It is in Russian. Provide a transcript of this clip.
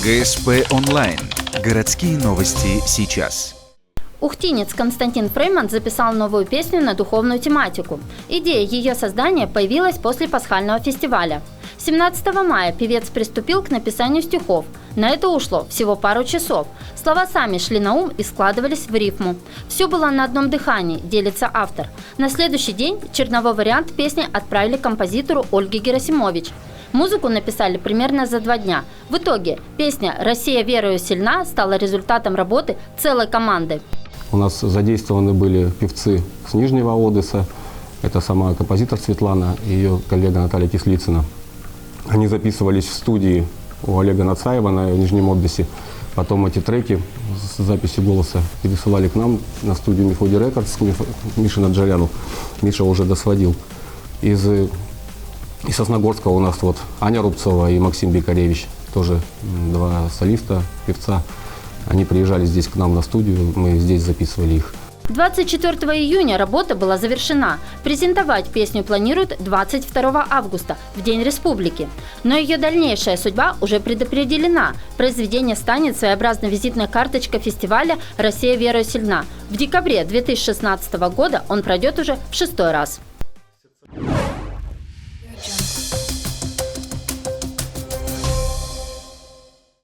ГСП онлайн. Городские новости сейчас. Ухтинец Константин Фрейман записал новую песню на духовную тематику. Идея ее создания появилась после пасхального фестиваля. 17 мая певец приступил к написанию стихов. На это ушло всего пару часов. Слова сами шли на ум и складывались в рифму. Все было на одном дыхании, делится автор. На следующий день черновой вариант песни отправили композитору Ольге Герасимович. Музыку написали примерно за 2 дня. В итоге песня «Россия верою сильна» стала результатом работы целой команды. У нас задействованы были певцы с Нижнего Одессы. Это сама композитор Светлана и ее коллега Наталья Кислицына. Они записывались в студии у Олега Нацаева на Нижнем Одессе. Потом эти треки с записью голоса пересылали к нам на студию Мефодий Рекордс, Мише Наджаряну. Миша уже досводил. Из Сосногорска у нас вот Аня Рубцова и Максим Бекаревич, тоже 2 солиста, певца. Они приезжали здесь к нам на студию, мы здесь записывали их. 24 июня работа была завершена. Презентовать песню планируют 22 августа, в День Республики. Но ее дальнейшая судьба уже предопределена. Произведение станет своеобразной визитной карточкой фестиваля «Россия верою сильна». В декабре 2016 года он пройдет уже в 6-й раз.